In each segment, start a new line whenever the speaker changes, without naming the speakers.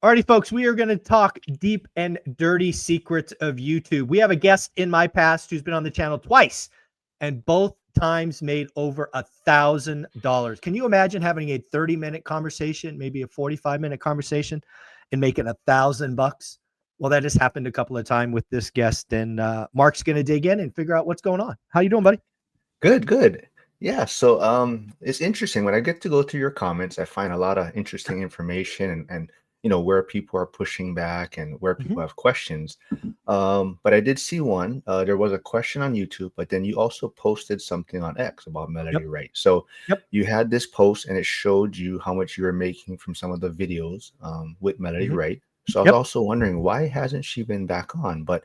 Alrighty, folks, we are going to talk deep and dirty secrets of YouTube. We have a guest in my past who's been on the channel twice, and both times made over $1,000. Can you imagine having a 30-minute conversation, maybe a 45-minute conversation, and making $1,000? Well, that has happened a couple of times with this guest, and Mark's going to dig in and figure out what's going on. How you doing, buddy?
Good. Yeah, so it's interesting. When I get to go through your comments, I find a lot of interesting information and where people are pushing back and where people have questions. But I did see one. There was a question on YouTube, but then you also posted something on X about Melody Wright. So you had this post and it showed you how much you were making from some of the videos with Melody Wright. So I was also wondering, why hasn't she been back on? But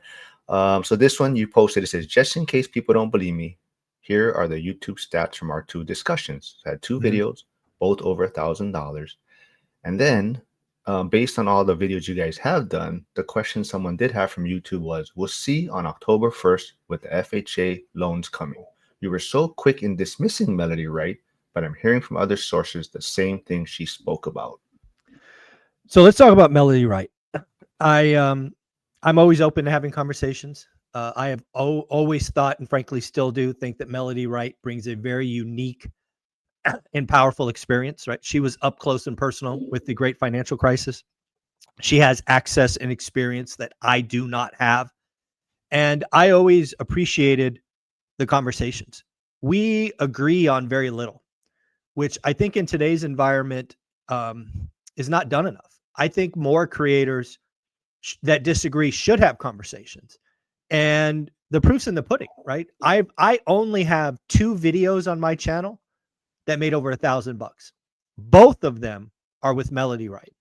so this one you posted, it says, just in case people don't believe me, here are the YouTube stats from our two discussions. I had two videos, both over $1,000. And then based on all the videos you guys have done, the question someone did have from YouTube was, we'll see on October 1st with the FHA loans coming. You were so quick in dismissing Melody Wright, but I'm hearing from other sources the same thing she spoke about.
So let's talk about Melody Wright. I'm always open to having conversations. I have always thought, and frankly still do, think that Melody Wright brings a very unique and powerful experience, right? She was up close and personal with the great financial crisis. She has access and experience that I do not have. And I always appreciated the conversations. We agree on very little, which I think in today's environment is not done enough. I think more creators that disagree should have conversations. And the proof's in the pudding, right? I only have 2 videos on my channel that made over $1,000. Both of them are with Melody Wright.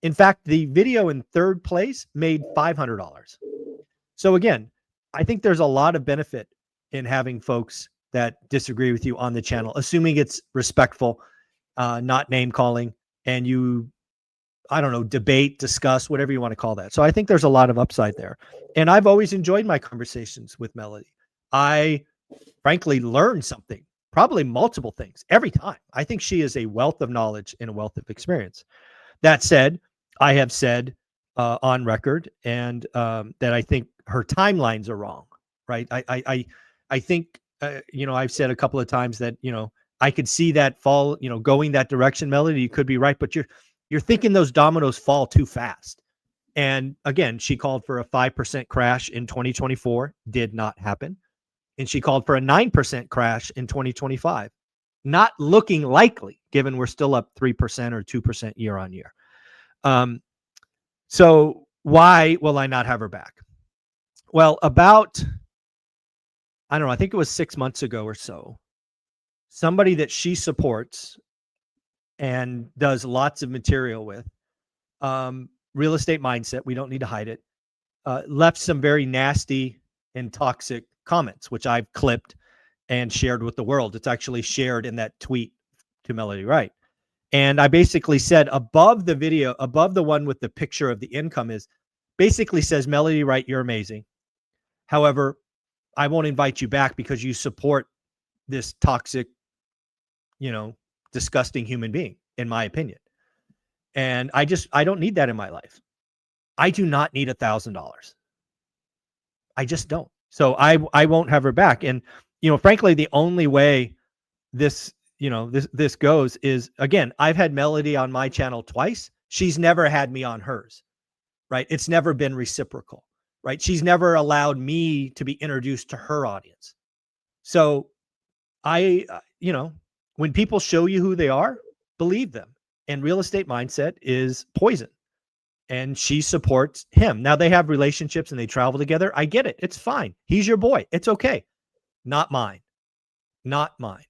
In fact, the video in 3rd place made $500. So again, I think there's a lot of benefit in having folks that disagree with you on the channel, assuming it's respectful, not name calling, and you, I don't know, debate, discuss, whatever you want to call that. So I think there's a lot of upside there. And I've always enjoyed my conversations with Melody. I frankly learned something, probably multiple things every time. I think she is a wealth of knowledge and a wealth of experience. That said, I have said on record and that I think her timelines are wrong, right? I think, I've said a couple of times that, I could see that fall, going that direction, Melody. You could be right, but you're thinking those dominoes fall too fast. And again, she called for a 5% crash in 2024, did not happen. And she called for a 9% crash in 2025. Not looking likely, given we're still up 3% or 2% year on year. So why will I not have her back? Well, about, I don't know, I think it was 6 months ago or so, somebody that she supports and does lots of material with, Real Estate Mindset, we don't need to hide it, left some very nasty and toxic comments, which I've clipped and shared with the world. It's actually shared in that tweet to Melody Wright. And I basically said above the video, above the one with the picture of the income is basically says, Melody Wright, you're amazing. However, I won't invite you back because you support this toxic, disgusting human being, in my opinion. And I don't need that in my life. I do not need $1,000. I just don't. So I won't have her back. And, frankly, the only way this goes is, again, I've had Melody on my channel twice. She's never had me on hers, right? It's never been reciprocal, right? She's never allowed me to be introduced to her audience. So when people show you who they are, believe them. And Real Estate Mindset is poison. And she supports him. Now they have relationships and they travel together. I get it. It's fine. He's your boy. It's okay. Not mine. Not mine.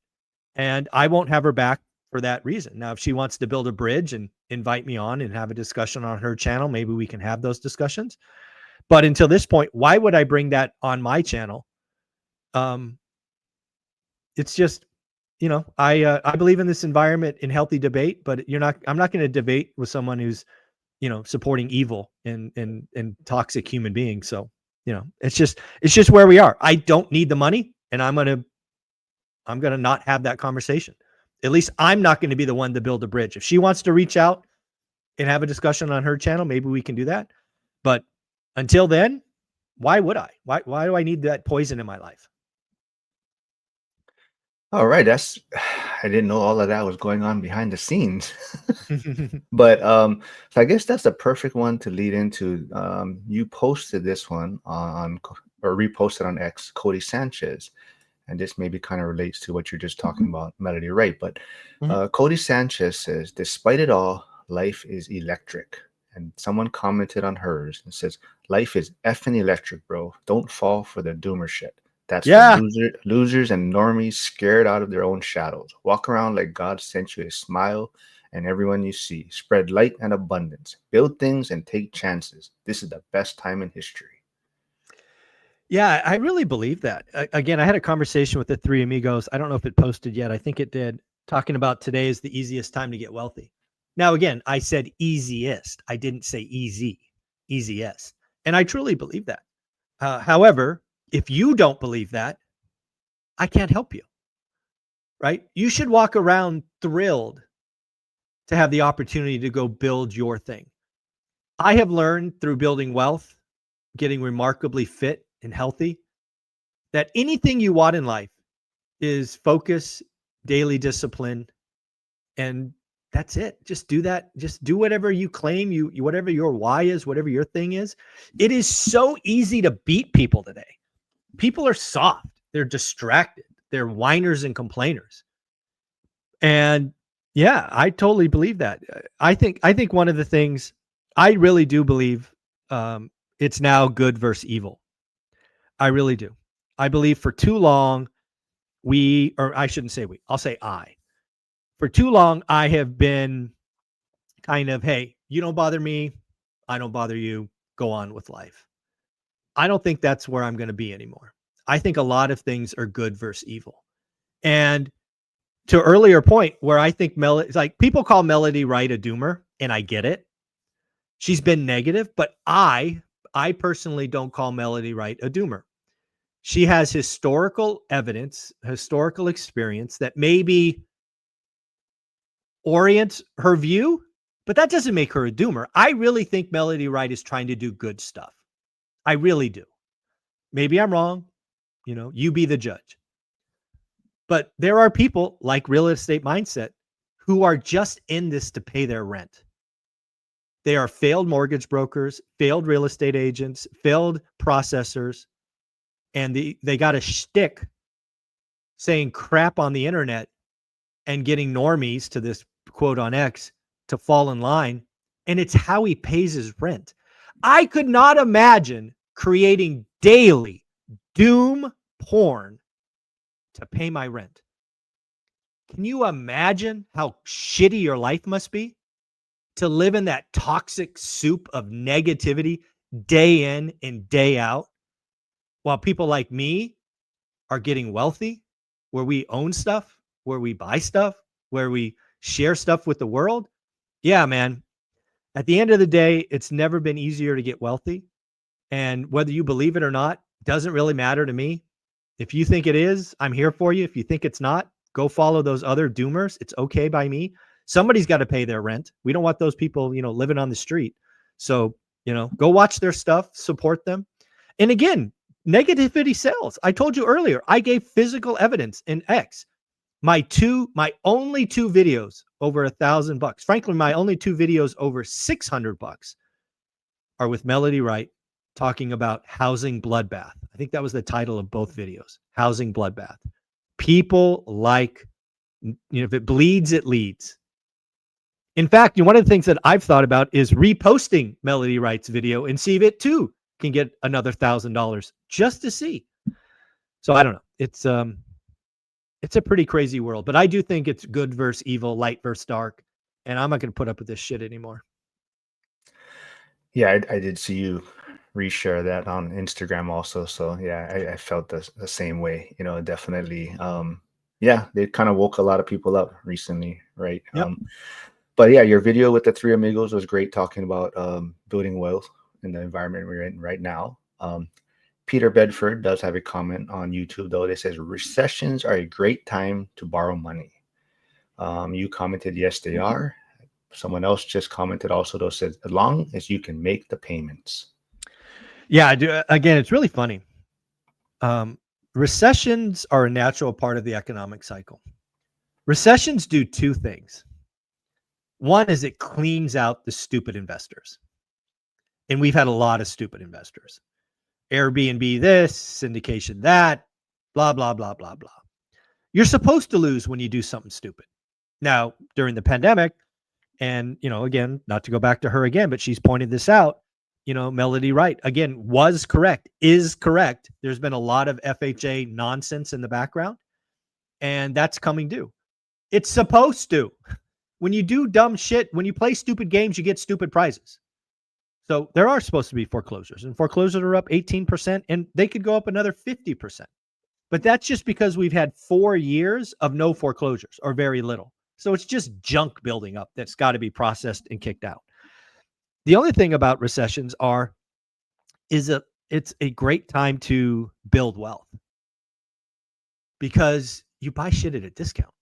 And I won't have her back for that reason. Now, if she wants to build a bridge and invite me on and have a discussion on her channel, maybe we can have those discussions. But until this point, why would I bring that on my channel? It's just, I believe in this environment in healthy debate, but I'm not going to debate with someone who's, supporting evil and toxic human beings. So, it's just where we are. I don't need the money, and I'm going to not have that conversation. At least I'm not going to be the one to build a bridge. If she wants to reach out, and have a discussion on her channel, maybe we can do that. But until then, why would I? Why do I need that poison in my life?
All right, that's I didn't know all of that was going on behind the scenes. But so I guess that's the perfect one to lead into. You posted this one or reposted on X, Cody Sanchez, and this maybe kind of relates to what you're just talking about, Melody Wright. But
Mhm.
Cody Sanchez says, despite it all, life is electric. And someone commented on hers and says, life is effing electric, bro. Don't fall for the doomer shit. That's for
Yeah.
losers and normies scared out of their own shadows. Walk around like God sent you a smile and everyone you see. Spread light and abundance. Build things and take chances. This is the best time in history.
Yeah, I really believe that. Again, I had a conversation with the three amigos. I don't know if it posted yet. I think it did, talking about today is the easiest time to get wealthy. Now, again, I said easiest. I didn't say easy, easiest. And I truly believe that. However, if you don't believe that, I can't help you, right? You should walk around thrilled to have the opportunity to go build your thing. I have learned through building wealth, getting remarkably fit and healthy, that anything you want in life is focus, daily discipline, and that's it. Just do that. Just do whatever you claim whatever your why is, whatever your thing is. It is so easy to beat people today. People are soft. They're distracted. They're whiners and complainers. And yeah, I totally believe that. I think one of the things I really do believe, it's now good versus evil. I really do. I believe for too long or I shouldn't say we, I'll say for too long, I have been kind of, hey, you don't bother me. I don't bother you. Go on with life. I don't think that's where I'm going to be anymore. I think a lot of things are good versus evil. And to earlier point where I think like people call Melody Wright a doomer, and I get it. She's been negative, but I personally don't call Melody Wright a doomer. She has historical evidence, historical experience that maybe orients her view, but that doesn't make her a doomer. I really think Melody Wright is trying to do good stuff. I really do. Maybe I'm wrong. You be the judge. But there are people like Real Estate Mindset who are just in this to pay their rent. They are failed mortgage brokers, failed real estate agents, failed processors, and they got a shtick saying crap on the internet and getting normies, to this quote on X, to fall in line. And it's how he pays his rent. I could not imagine creating daily doom porn to pay my rent. Can you imagine how shitty your life must be to live in that toxic soup of negativity day in and day out, while people like me are getting wealthy, where we own stuff, where we buy stuff, where we share stuff with the world? Yeah, man. At the end of the day, it's never been easier to get wealthy. And whether you believe it or not, doesn't really matter to me. If you think it is, I'm here for you. If you think it's not, go follow those other doomers. It's okay by me. Somebody's got to pay their rent. We don't want those people, living on the street. So, go watch their stuff, support them. And again, negativity sells. I told you earlier, I gave physical evidence in X. My only two videos over $1,000. Frankly, my only two videos over $600 are with Melody Wright talking about housing Bloodbath. I think that was the title of both videos, housing Bloodbath. People like, if it bleeds, it leads. In fact, one of the things that I've thought about is reposting Melody Wright's video and see if it too can get another $1,000 just to see. So I don't know. It's a pretty crazy world, but I do think it's good versus evil, light versus dark, and I'm not going to put up with this shit anymore.
Yeah, I did see you reshare that on Instagram also. So yeah, I felt the same way. Definitely. Yeah, they kind of woke a lot of people up recently, right?
Yep.
But yeah, your video with the three amigos was great, talking about building wealth in the environment we're in right now. Peter Bedford does have a comment on YouTube though. That says recessions are a great time to borrow money. You commented, yes, they are. Someone else just commented also though, said as long as you can make the payments.
Yeah, I do. Again, it's really funny. Recessions are a natural part of the economic cycle. Recessions do two things. One is it cleans out the stupid investors. And we've had a lot of stupid investors. Airbnb this, syndication that, blah, blah, blah, blah, blah. You're supposed to lose when you do something stupid. Now, during the pandemic, and, again, not to go back to her again, but she's pointed this out, Melody Wright, again, was correct, is correct. There's been a lot of FHA nonsense in the background, and that's coming due. It's supposed to. When you do dumb shit, when you play stupid games, you get stupid prizes. So there are supposed to be foreclosures, and foreclosures are up 18%, and they could go up another 50%. But that's just because we've had 4 years of no foreclosures or very little. So it's just junk building up that's got to be processed and kicked out. The only thing about recessions it's a great time to build wealth because you buy shit at a discount.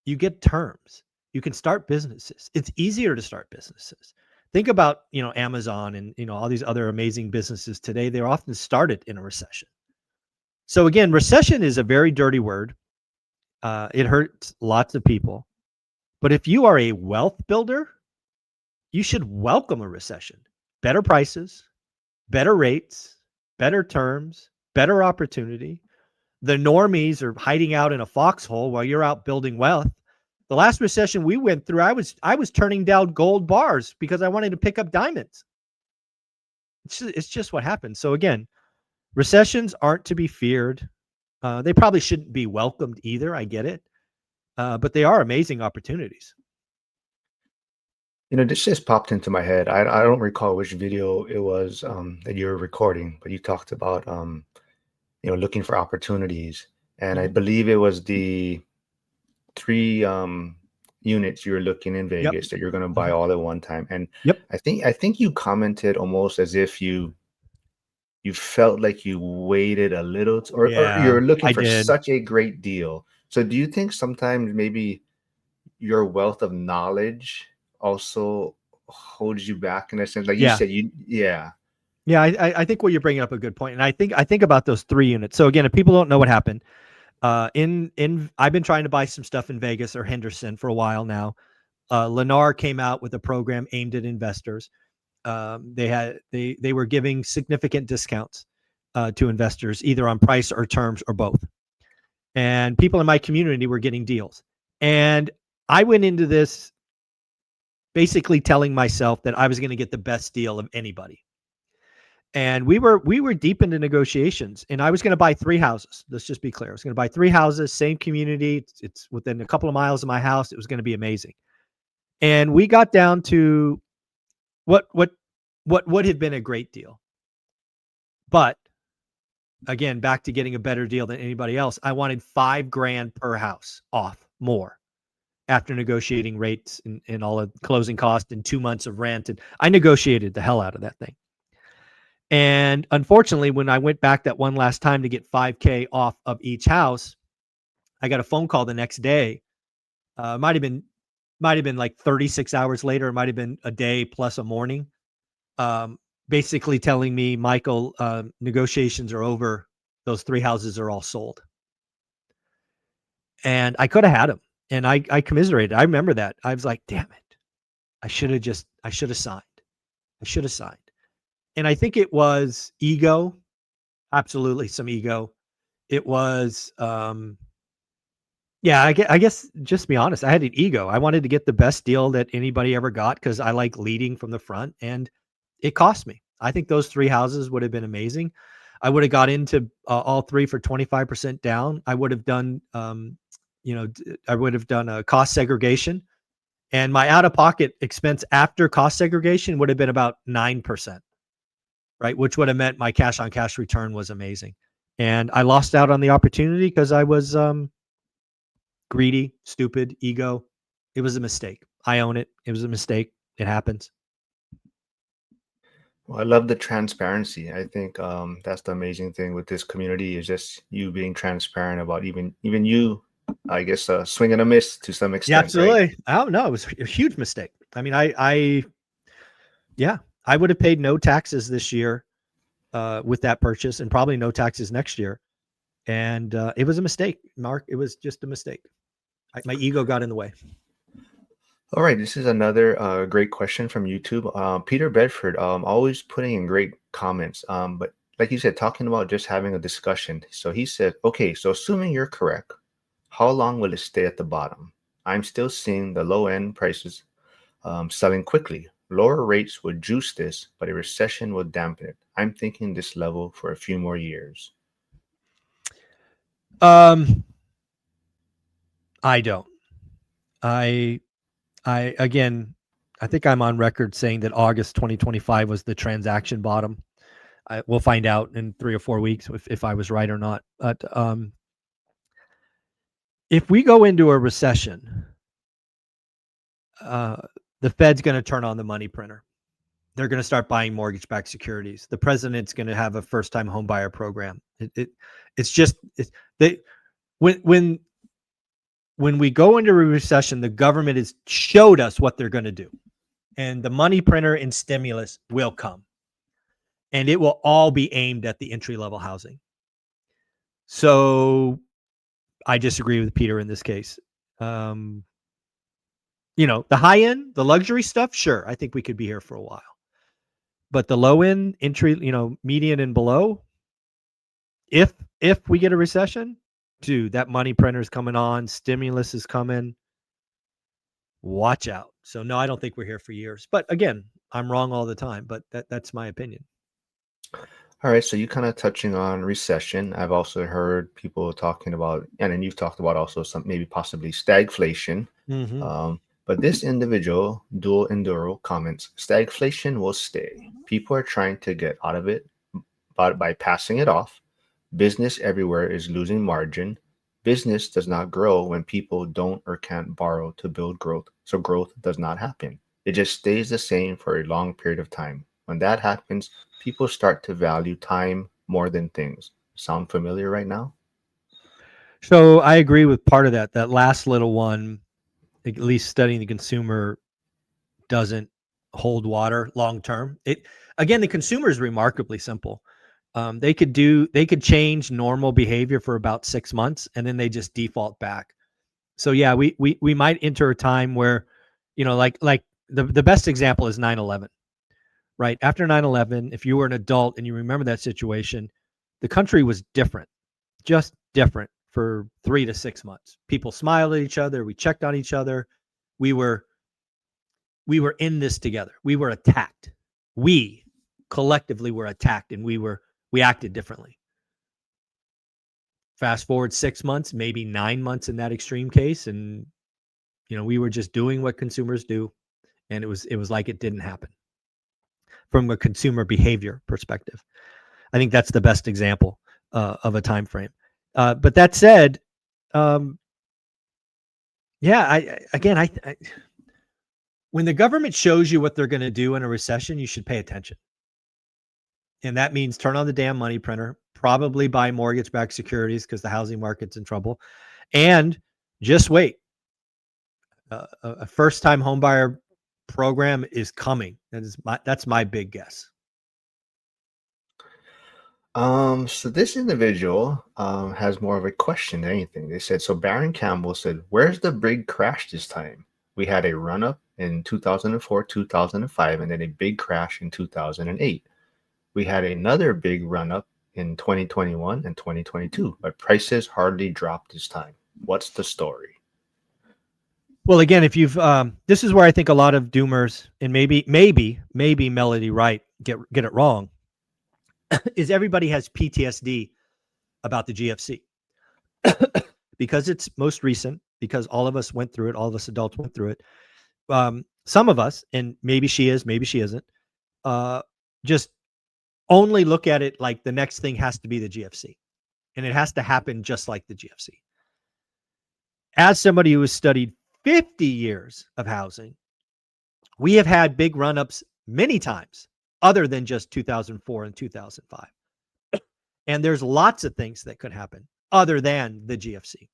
You get terms. You can start businesses. It's easier to start businesses. Think about, Amazon and, all these other amazing businesses today. They're often started in a recession. So again, recession is a very dirty word. It hurts lots of people. But if you are a wealth builder, you should welcome a recession. Better prices, better rates, better terms, better opportunity. The normies are hiding out in a foxhole while you're out building wealth. The last recession we went through, I was turning down gold bars because I wanted to pick up diamonds. It's just what happens. So again, recessions aren't to be feared. They probably shouldn't be welcomed either. I get it. But they are amazing opportunities.
This just popped into my head. I don't recall which video it was that you were recording, but you talked about looking for opportunities, and I believe it was the 3 units you were looking in Vegas that you're going to buy all at one time. And I think you commented almost as if you felt like you waited a little, or you're looking for such a great deal. So do you think sometimes maybe your wealth of knowledge also holds you back in a sense? Like you said, Yeah,
I think what you're bringing up a good point. And I think about those 3 units. So again, if people don't know what happened, I've been trying to buy some stuff in Vegas or Henderson for a while now. Lennar came out with a program aimed at investors. They were giving significant discounts to investors, either on price or terms or both. And people in my community were getting deals. And I went into this basically telling myself that I was going to get the best deal of anybody. And we were deep into negotiations, and I was going to buy 3 houses. Let's just be clear. I was going to buy 3 houses, same community. It's within a couple of miles of my house. It was going to be amazing. And we got down to what would have been a great deal. But again, back to getting a better deal than anybody else. I wanted $5,000 per house off more after negotiating rates and all of closing costs and 2 months of rent. And I negotiated the hell out of that thing. And unfortunately, when I went back that one last time to get $5,000 off of each house, I got a phone call the next day. Might have been like 36 hours later. It might have been a day plus a morning. Basically telling me, Michael, negotiations are over. Those 3 houses are all sold. And I could have had them. And I commiserated. I remember that. I was like, damn it. I should have signed. And I think it was ego. Absolutely some ego. It was, I guess just be honest. I had an ego. I wanted to get the best deal that anybody ever got because I like leading from the front, and it cost me. I think those 3 houses would have been amazing. I would have got into all 3 for 25% down. I would have done, a cost segregation, and my out-of-pocket expense after cost segregation would have been about 9%, right? Which would have meant my cash-on-cash return was amazing. And I lost out on the opportunity because I was greedy, stupid, ego. It was a mistake. I own it. It was a mistake. It happens.
Well, I love the transparency. I think that's the amazing thing with this community is just you being transparent about even you, I guess, swing and a miss to some extent.
Yeah, absolutely.
Right?
Oh no, it was a huge mistake. I mean, I would have paid no taxes this year with that purchase, and probably no taxes next year. And it was a mistake, Mark. It was just a mistake. My ego got in the way.
All right, this is another great question from YouTube. Peter Bedford, always putting in great comments. But like you said, talking about just having a discussion. So he said, okay, so assuming you're correct, how long will it stay at the bottom? I'm still seeing the low end prices selling quickly. Lower rates would juice this, but a recession would dampen it. I'm thinking this level for a few more years.
I don't. Again, I think I'm on record saying that August 2025 was the transaction bottom. We'll find out in 3 or 4 weeks if I was right or not. But if we go into a recession, the Fed's going to turn on the money printer. They're going to start buying mortgage-backed securities. The president's going to have a first-time home buyer program. When we go into a recession, the government has showed us what they're going to do, and the money printer and stimulus will come, and it will all be aimed at the entry-level housing. So I disagree with Peter in this case. The high end, the luxury stuff, sure, I think we could be here for a while. But the low end, entry, median and below, if we get a recession, dude, that money printer's coming on, stimulus is coming. Watch out. So no, I don't think we're here for years. But again, I'm wrong all the time, but that's my opinion.
All right, so you kind of touching on recession. I've also heard people talking about, and then you've talked about also some maybe possibly stagflation.
Mm-hmm.
But this individual, Dual Enduro, comments, stagflation will stay. People are trying to get out of it by passing it off. Business everywhere is losing margin. Business does not grow when people don't or can't borrow to build growth. So growth does not happen. It just stays the same for a long period of time. When that happens, people start to value time more than things. Sound familiar right now?
So I agree with part of that. That last little one, at least studying the consumer, doesn't hold water long term. Again, the consumer is remarkably simple. They could change normal behavior for about 6 months, and then they just default back. So yeah, we might enter a time where, like the best example is 9/11, right? After 9/11, if you were an adult and you remember that situation, the country was different, just different for 3 to 6 months. People smiled at each other. We checked on each other. We were in this together. We were attacked. We collectively were attacked, and we acted differently. Fast forward 6 months, maybe 9 months in that extreme case, and we were just doing what consumers do, and it was like it didn't happen from a consumer behavior perspective. I think that's the best example of a time frame. But that said, when the government shows you what they're going to do in a recession, you should pay attention. And that means turn on the damn money printer, probably buy mortgage-backed securities because the housing market's in trouble, and just wait. A first-time homebuyer program is coming. That's my big guess.
So this individual has more of a question than anything. They said, so Baron Campbell said, where's the big crash this time? We had a run-up in 2004, 2005, and then a big crash in 2008. We had another big run-up in 2021 and 2022, but prices hardly dropped this time. What's the story?
Well, again, if you've this is where I think a lot of doomers, and maybe Melody Wright get it wrong, is everybody has PTSD about the GFC because it's most recent, because all of us went through it, all of us adults went through it. Some of us, and maybe she is, maybe she isn't, just only look at it like the next thing has to be the GFC, and it has to happen just like the GFC. As somebody who has studied 50 years of housing, we have had big run-ups many times other than just 2004 and 2005. And there's lots of things that could happen other than the GFC.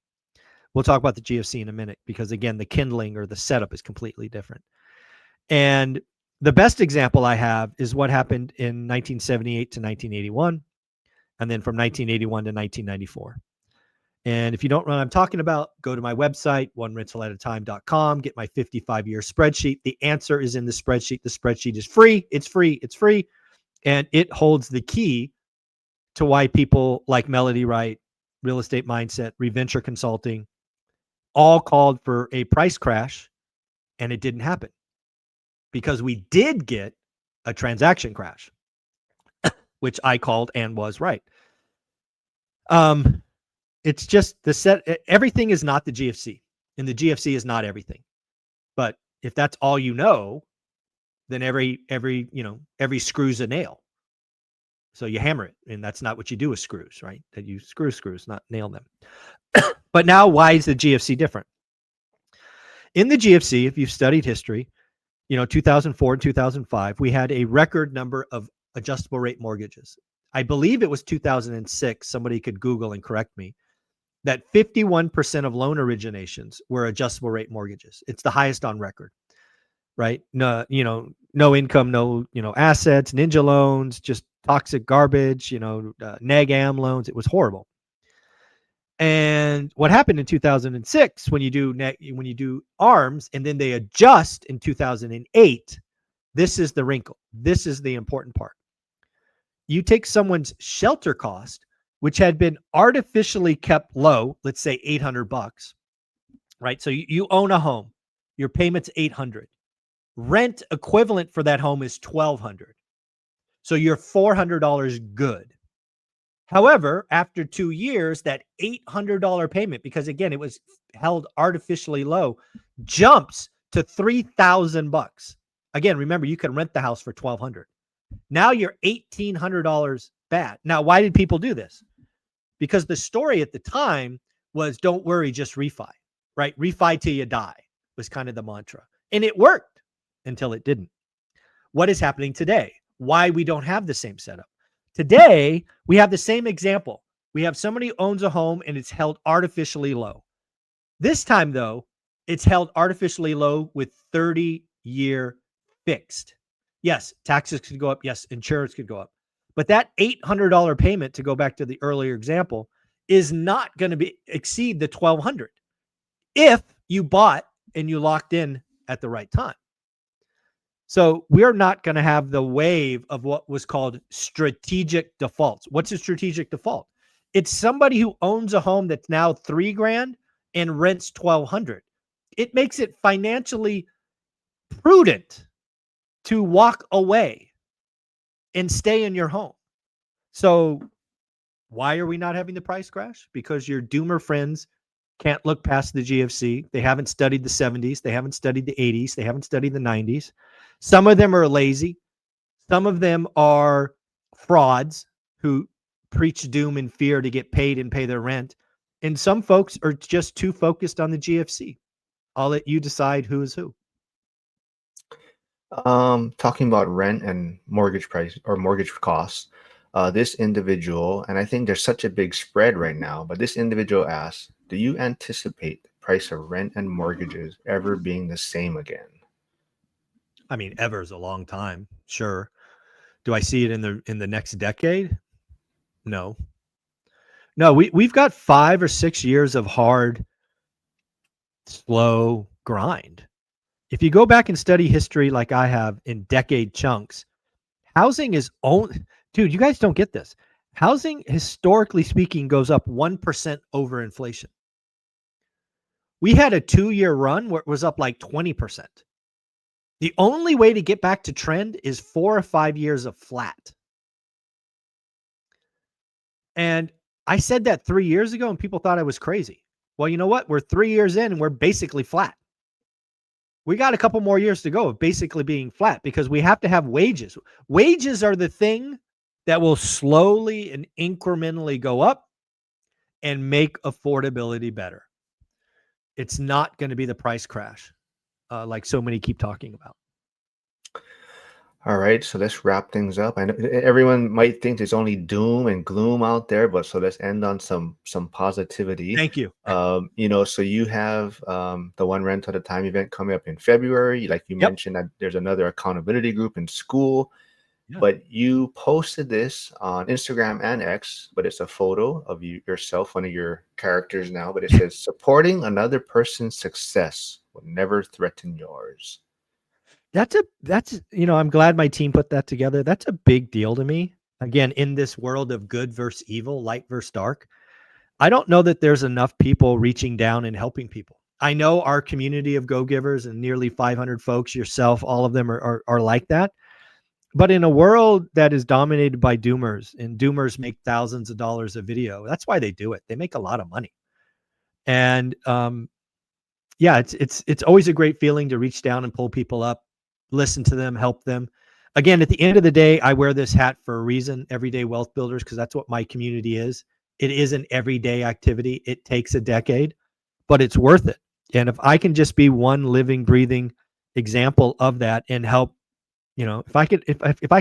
We'll talk about the GFC in a minute because, again, the kindling or the setup is completely different. And the best example I have is what happened in 1978 to 1981, and then from 1981 to 1994. And if you don't know what I'm talking about, go to my website, onerentalatatime.com, get my 55-year spreadsheet. The answer is in the spreadsheet. The spreadsheet is free. It's free. It's free. And it holds the key to why people like Melody Wright, Real Estate Mindset, Reventure Consulting, all called for a price crash, and it didn't happen because we did get a transaction crash, which I called and was right. It's just everything is not the GFC, and the GFC is not everything. But if that's all you know, then every screw's a nail. So you hammer it, and that's not what you do with screws, right? That you screws, not nail them. But now, why is the GFC different? In the GFC, if you've studied history, 2004 and 2005, we had a record number of adjustable rate mortgages. I believe it was 2006. Somebody could Google and correct me. That 51% of loan originations were adjustable rate mortgages. It's the highest on record, right? No, no income, no, assets, ninja loans, just toxic garbage, neg am loans. It was horrible. And what happened in 2006 when you do ARMs and then they adjust in 2008, this is the wrinkle. This is the important part. You take someone's shelter cost, which had been artificially kept low, let's say $800, right? So you own a home, your payment's $800. Rent equivalent for that home is $1,200. So you're $400 good. However, after 2 years, that $800 payment, because again, it was held artificially low, jumps to $3,000. Again, remember, you can rent the house for $1,200. Now you're $1,800 bad. Now, why did people do this? Because the story at the time was, don't worry, just refi, right? Refi till you die was kind of the mantra. And it worked until it didn't. What is happening today? Why we don't have the same setup? Today, we have the same example. We have somebody who owns a home and it's held artificially low. This time, though, it's held artificially low with 30-year fixed. Yes, taxes could go up. Yes, insurance could go up. But that $800 payment, to go back to the earlier example, is not going to exceed the $1,200 if you bought and you locked in at the right time. So we're not going to have the wave of what was called strategic defaults. What's a strategic default? It's somebody who owns a home that's now $3,000 and rents $1,200. It makes it financially prudent to walk away and stay in your home. So why are we not having the price crash? Because your doomer friends can't look past the GFC. They haven't studied the 70s. They haven't studied the 80s. They haven't studied the 90s. Some of them are lazy. Some of them are frauds who preach doom and fear to get paid and pay their rent. And some folks are just too focused on the GFC. I'll let you decide who is who.
Talking about rent and mortgage price or mortgage costs, this individual, and I think there's such a big spread right now, but this individual asks, do you anticipate the price of rent and mortgages ever being the same again?
I mean, ever is a long time. Sure. Do I see it in the next decade? No. No, we've got 5 or 6 years of hard, slow grind. If you go back and study history like I have in decade chunks, housing is dude, you guys don't get this. Housing, historically speaking, goes up 1% over inflation. We had a 2-year run where it was up like 20%. The only way to get back to trend is 4 or 5 years of flat. And I said that 3 years ago and people thought I was crazy. Well, you know what? We're 3 years in and we're basically flat. We got a couple more years to go of basically being flat because we have to have wages. Wages are the thing that will slowly and incrementally go up and make affordability better. It's not going to be the price crash like so many keep talking about.
All right, so let's wrap things up. I know everyone might think there's only doom and gloom out there, but so let's end on some positivity.
Thank you.
So you have the One Rent at a Time event coming up in February. Like you
Yep.
mentioned, that there's another accountability group in school,
Yeah.
but you posted this on Instagram and X, but it's a photo of yourself, one of your characters now, but it says supporting another person's success will never threaten yours.
That's I'm glad my team put that together. That's a big deal to me. Again, in this world of good versus evil, light versus dark, I don't know that there's enough people reaching down and helping people. I know our community of go-givers and nearly 500 folks, yourself, all of them are like that. But in a world that is dominated by doomers, and doomers make thousands of dollars a video, that's why they do it. They make a lot of money. And yeah, it's always a great feeling to reach down and pull people up, listen to them, help them. Again, at the end of the day, I wear this hat for a reason, everyday wealth builders, because that's what my community is. It is an everyday activity. It takes a decade, but it's worth it. And if I can just be one living, breathing example of that and help, if I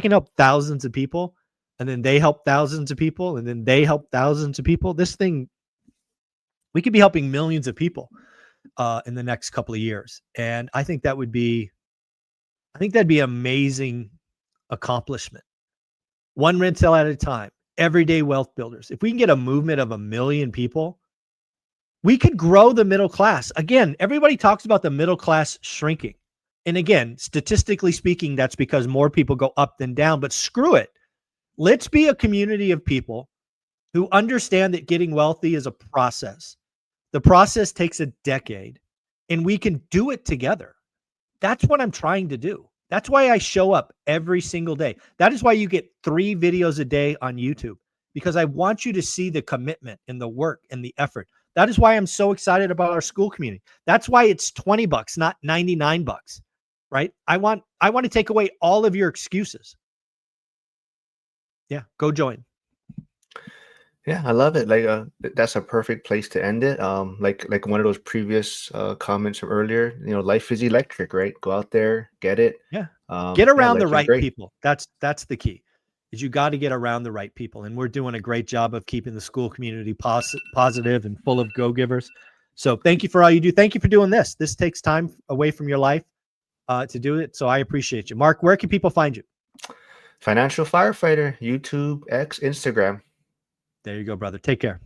can help thousands of people, and then they help thousands of people, and then they help thousands of people, this thing, we could be helping millions of people in the next couple of years. And that'd be amazing accomplishment. One rental at a time, everyday wealth builders. If we can get a movement of 1 million people, we could grow the middle class. Again, everybody talks about the middle class shrinking. And again, statistically speaking, that's because more people go up than down, but screw it. Let's be a community of people who understand that getting wealthy is a process. The process takes a decade, and we can do it together. That's what I'm trying to do. That's why I show up every single day. That is why you get 3 videos a day on YouTube, because I want you to see the commitment and the work and the effort. That is why I'm so excited about our school community. That's why it's $20, not $99, right? I want to take away all of your excuses. Yeah, go join.
Yeah, I love it. Like, that's a perfect place to end it. Like one of those previous comments from earlier. Life is electric, right? Go out there, get it.
Yeah. Get around the
life is
right
great.
people. That's the key. Is you got to get around the right people, and we're doing a great job of keeping the school community positive and full of go-givers. So thank you for all you do. Thank you for doing this. This takes time away from your life to do it. So I appreciate you. Mark, where can people find you?
Financial Firefighter, YouTube, X, Instagram.
There you go, brother. Take care.